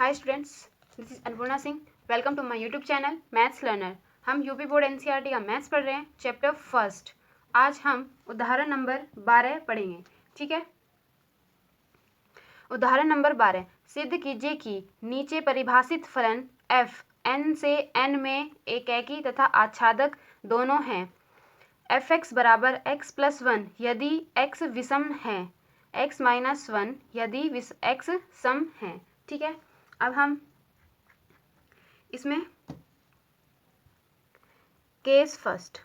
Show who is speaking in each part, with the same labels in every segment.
Speaker 1: Hi students, this is Annapurna Singh. Welcome to my YouTube channel maths learner. हम UP board NCERT का maths पढ़ रहे हैं, चैप्टर फर्स्ट। आज हम उदाहरण नंबर 12 पढ़ेंगे। ठीक है, उदाहरण नंबर 12, सिद्ध कीजिए कि नीचे परिभाषित फलन f n से n में एकैकी तथा आच्छादक दोनों हैं। fx बराबर x प्लस 1 यदि x विषम है, x माइनस 1 यदि x सम है। ठीक है, अब हम इसमें केस फर्स्ट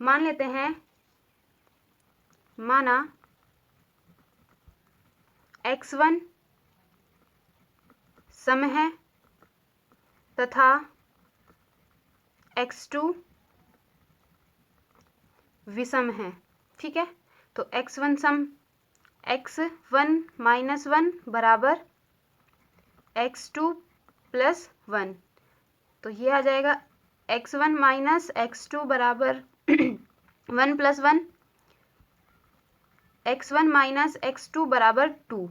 Speaker 1: मान लेते हैं। माना x1 सम है तथा x2 विषम है। ठीक है, तो x1 सम x1 माइनस 1 बराबर x2 प्लस 1, तो ये आ जाएगा x1 माइनस x2 बराबर 1 प्लस 1, x1 माइनस x2 बराबर 2।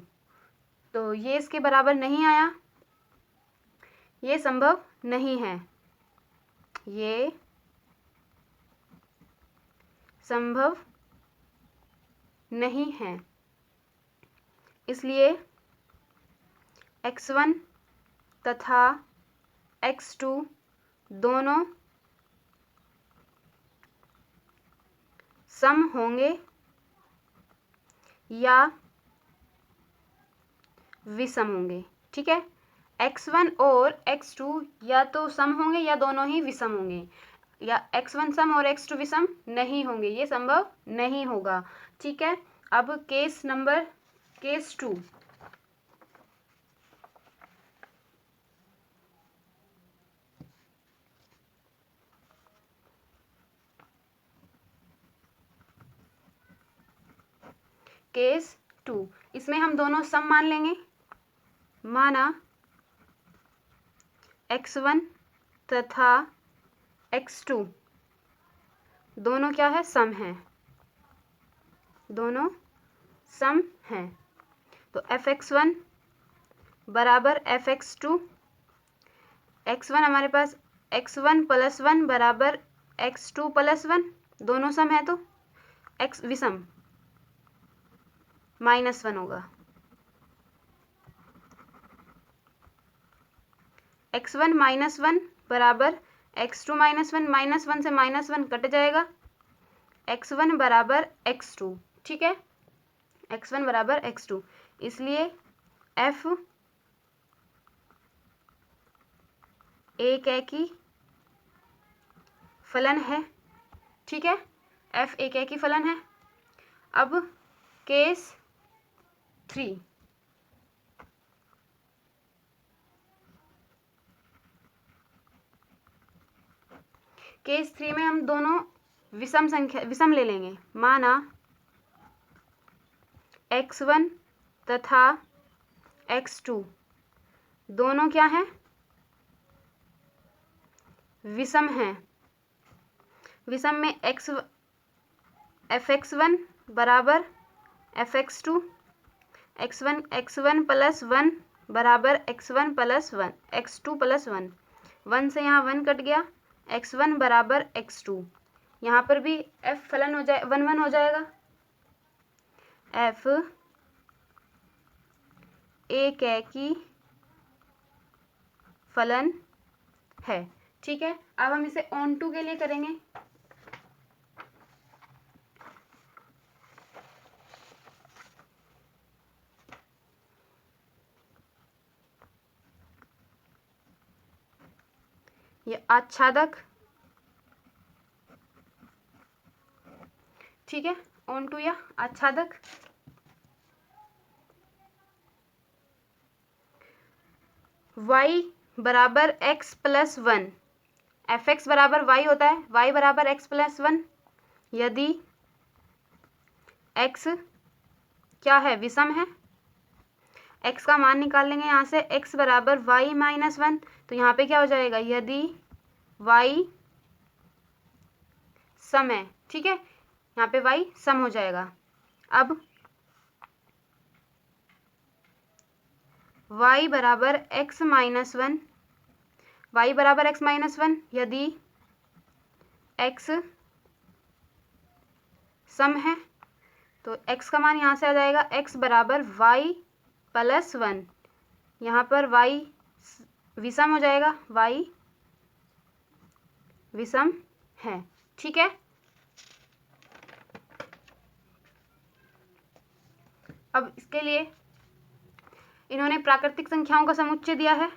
Speaker 1: तो ये इसके बराबर नहीं आया, ये संभव नहीं है, ये संभव नहीं है। इसलिए x1 तथा x2 दोनों सम होंगे या विषम होंगे। ठीक है, x1 और x2 या तो सम होंगे या दोनों ही विषम होंगे, या x1 सम और x2 विषम नहीं होंगे, ये संभव नहीं होगा। ठीक है, अब केस 2। केस 2, इसमें हम दोनों सम मान लेंगे। माना x1 तथा x2 दोनों क्या है, सम है, दोनों सम हैं। तो fx1 बराबर fx2, x1 हमारे पास x1 प्लस 1 बराबर x2 प्लस 1, दोनों सम है तो x विषम माइनस 1 होगा। x1 माइनस 1 बराबर x2 माइनस 1, माइनस 1 से माइनस 1 कट जाएगा, x1 बराबर x2। ठीक है, x1 बराबर x2, इसलिए f एकैकी फलन है। ठीक है, f एकैकी फलन है। अब केस 3, केस 3 में हम दोनों विषम ले लेंगे। माना x1 तथा x2 दोनों क्या हैं, विषम हैं। विषम में fx1 बराबर fx2, x1 प्लस 1 बराबर x1 प्लस 1, x2 प्लस 1, 1 से यहाँ 1 कट गया, x1 बराबर x2। यहाँ पर भी f फलन हो जाए 1 1 हो जाएगा, f एकैकी फलन है। ठीक है, अब हम इसे ऑन टू के लिए करेंगे। ये आच्छादक, ठीक है, ऑन टू या आच्छादक। y बराबर x प्लस 1, fx बराबर y होता है, y बराबर x प्लस 1 यदि x क्या है, विषम है। x का मान निकाल लेंगे यहाँ से, x बराबर y माइनस 1, तो यहाँ पे क्या हो जाएगा, यदि y सम है। ठीक है, यहाँ पे y सम हो जाएगा। अब y बराबर x माइनस वन, y बराबर x माइनस वन यदि x सम है तो x का मान यहाँ से आ जाएगा x बराबर y प्लस वन। यहाँ पर y विषम हो जाएगा, y विषम है। ठीक है, अब इसके लिए इन्होंने प्राकृतिक संख्याओं का समुच्चय दिया है।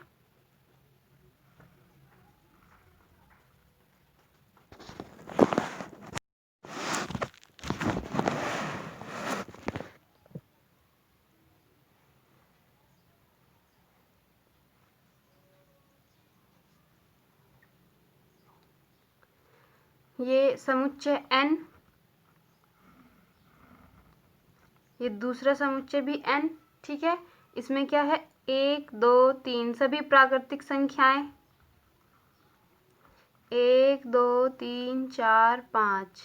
Speaker 1: ये समुच्चय n, ये दूसरा समुच्चय भी n। ठीक है, इसमें क्या है, 1 2 3 सभी प्राकृतिक संख्याएं, 1 2 3 4 5,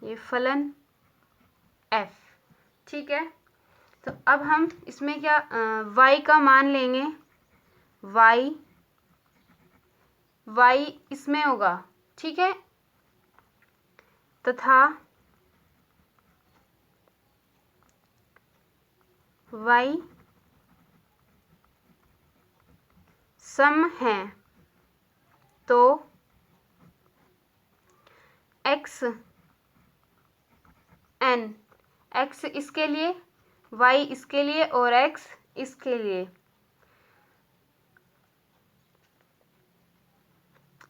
Speaker 1: ये फलन f। ठीक है, तो अब हम इसमें क्या y का मान लेंगे, y इसमें होगा। ठीक है, तथा y सम है तो x n, x इसके लिए, y इसके लिए और x इसके लिए,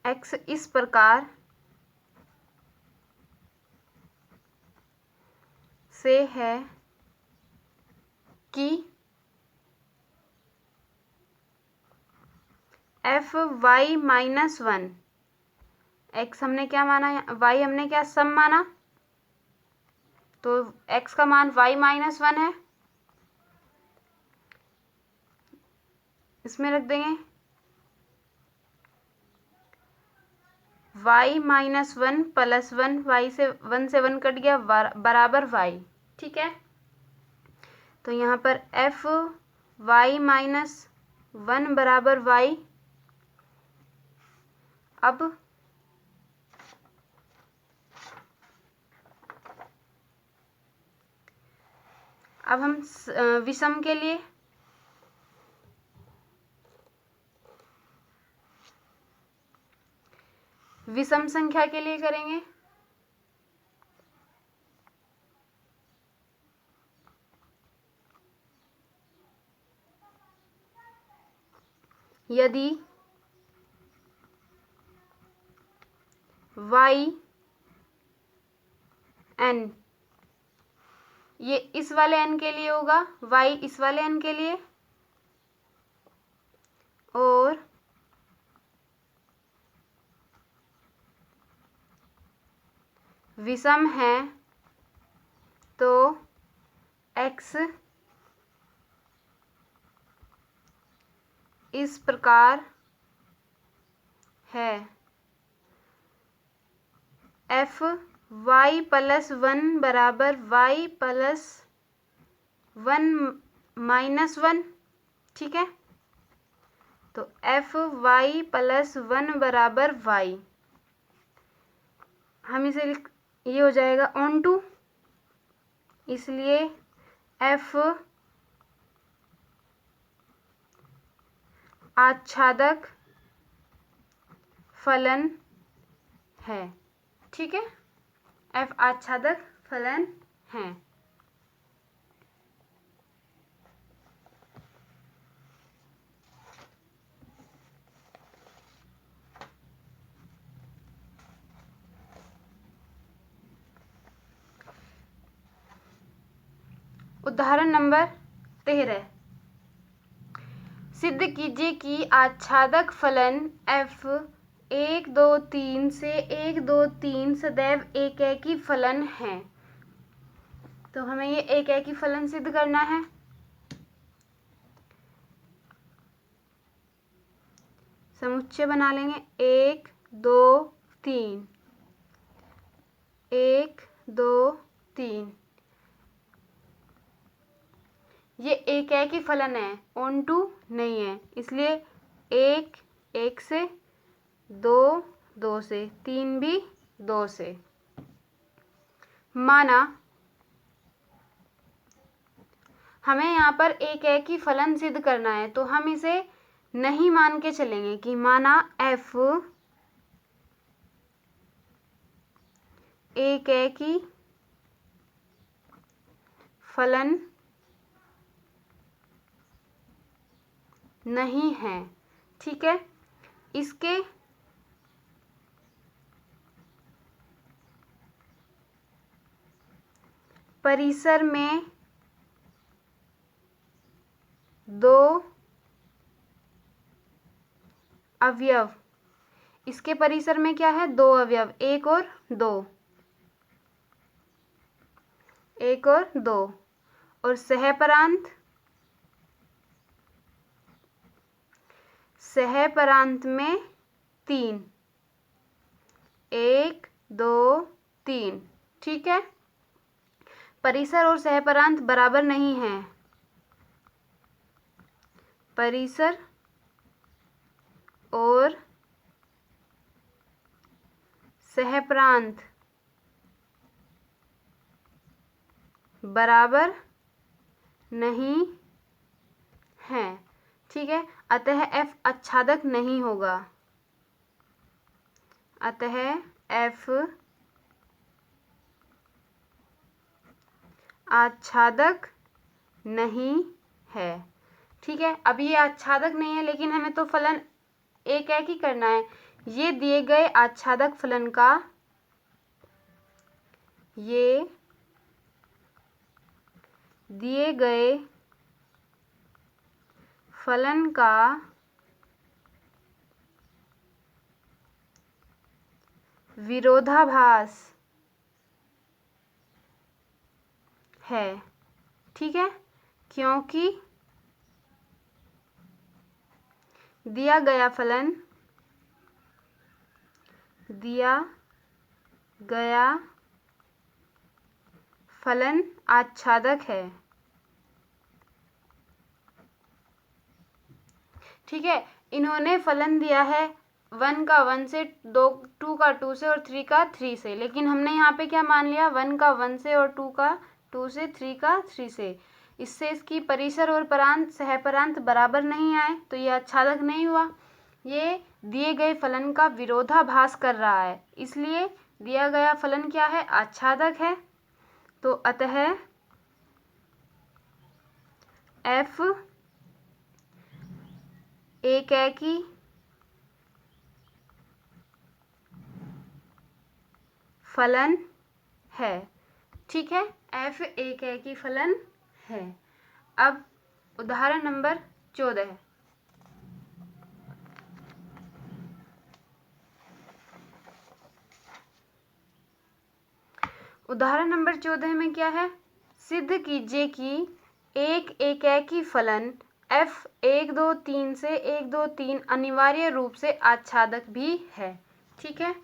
Speaker 1: x इस प्रकार से है कि f y minus one, x हमने क्या माना, y हमने क्या सम माना, तो x का मान y माइनस वन है, इसमें रख देंगे y minus one plus one, y से वन कट गया, बराबर y। ठीक है, तो यहाँ पर f y माइनस वन बराबर y। अब हम विषम के लिए विषम संख्या के लिए करेंगे। यदि y n, ये इस वाले n के लिए होगा, y इस वाले n के लिए, और विषम है तो x इस प्रकार है, f y प्लस वन बराबर y plus one minus one. ठीक है, तो f y प्लस वन बराबर y, हम इसे ये हो जाएगा ऑन टू, इसलिए f आच्छादक फलन है। ठीक है, f आच्छादक फलन है। उदाहरण नंबर 13, सिद्ध कीजिए कि आच्छादक फलन f 1 2 3 से 1 2 3 सदैव एकैकी फलन है। तो हमें ये एकैकी फलन सिद्ध करना है। समुच्चय बना लेंगे, 1 2 3, 1 2 3, ये एक ही फलन है, ऑन टू नहीं है, इसलिए 1 1 से, 2 2 से, 3 भी 2 से। माना हमें यहाँ पर एक ही फलन सिद्ध करना है, तो हम इसे नहीं मान के चलेंगे कि माना f एक ही फलन नहीं है। ठीक है, इसके परिसर में दो अवयव, इसके परिसर में क्या है, दो अवयव, एक और दो, एक और दो, और सहपरांत में 3, 1 2 3। ठीक है, परिसर और सहपरांत बराबर नहीं है, परिसर और सहप्रांत बराबर नहीं है। ठीक है, अतः f आच्छादक नहीं होगा, अतः f आच्छादक नहीं है। ठीक है, अब ये आच्छादक नहीं है, लेकिन हमें तो फलन एक ही करना है। ये दिए गए आच्छादक फलन का, ये दिए गए फलन का विरोधाभास है। ठीक है, क्योंकि दिया गया फलन आच्छादक है। ठीक है, इन्होंने फलन दिया है 1 का 1 से, 2 का 2 से और 3 का 3 से, लेकिन हमने यहाँ पे क्या मान लिया, 1 का 1 से और 2 का 2 से, 3 का 3 से। इससे इसकी परिसर और परांत सहपरांत बराबर नहीं आए, तो ये आच्छादक नहीं हुआ। ये दिए गए फलन का विरोधाभास कर रहा है, इसलिए दिया गया फलन क्या है, आच्छादक है। तो अतः f एक ही फलन है। ठीक है, f एक ही फलन है। अब उदाहरण नंबर 14 उदाहरण नंबर 14 में क्या है, सिद्ध कीजिए कि एक ही फलन f 1 2 3 से 1 2 3 अनिवार्य रूप से आच्छादक भी है। ठीक है,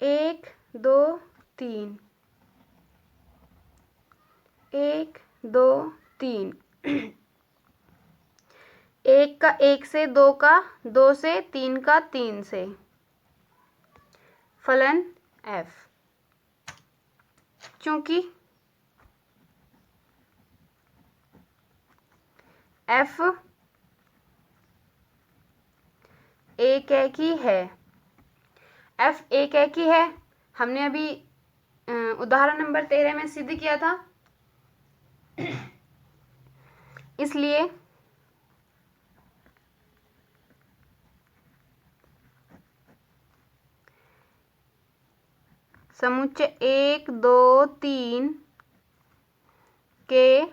Speaker 1: एक दो तीन, 1 2 3 1 का 1 से, 2 का 2 से, 3 का 3 से, फलन f। चूंकि f एक ही है, f एक ही है, हमने अभी उदाहरण नंबर 13 में सिद्ध किया था। इसलिए समुच्चय 1 2 3 के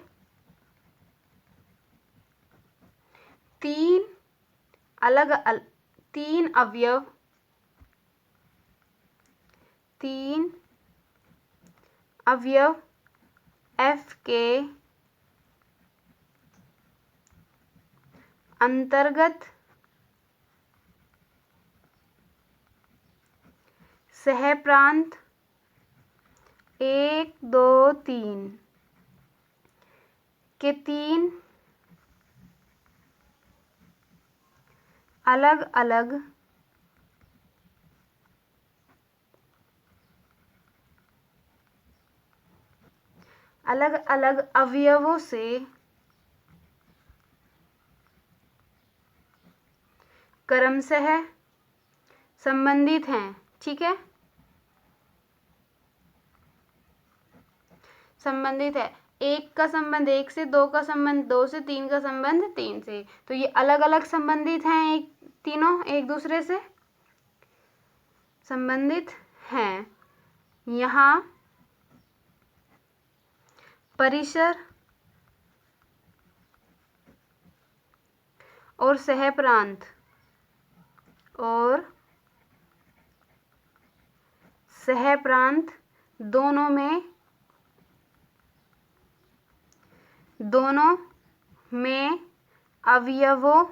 Speaker 1: 3 अवयव, 3 अवयव f के अंतर्गत सहप्रांत 1 2 3 के 3 अलग अलग अवयवों से क्रमशः संबंधित हैं। ठीक है, संबंधित है। 1 का संबंध 1 से, 2 का संबंध 2 से, 3 का संबंध 3 से। तो ये अलग अलग संबंधित हैं, तीनों एक दूसरे से संबंधित हैं। यहाँ परिसर और सहप्रांत दोनों में अवयवों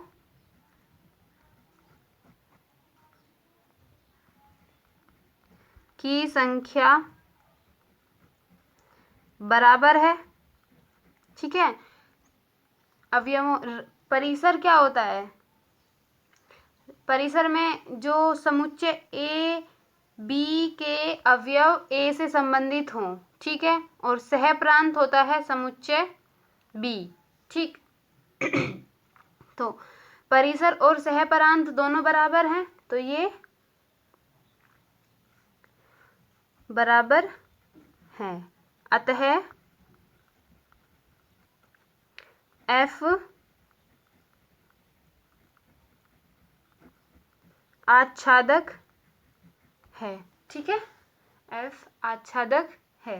Speaker 1: की संख्या बराबर है। ठीक है, अवयवों, परिसर क्या होता है? परिसर में जो समुच्चय ए बी के अवयव ए से संबंधित हों। ठीक है, और सहप्रांत होता है समुच्चय बी। ठीक तो परिसर और सहप्रांत दोनों बराबर हैं, तो ये बराबर है। अतः F आच्छादक है। ठीक है, F आच्छादक है।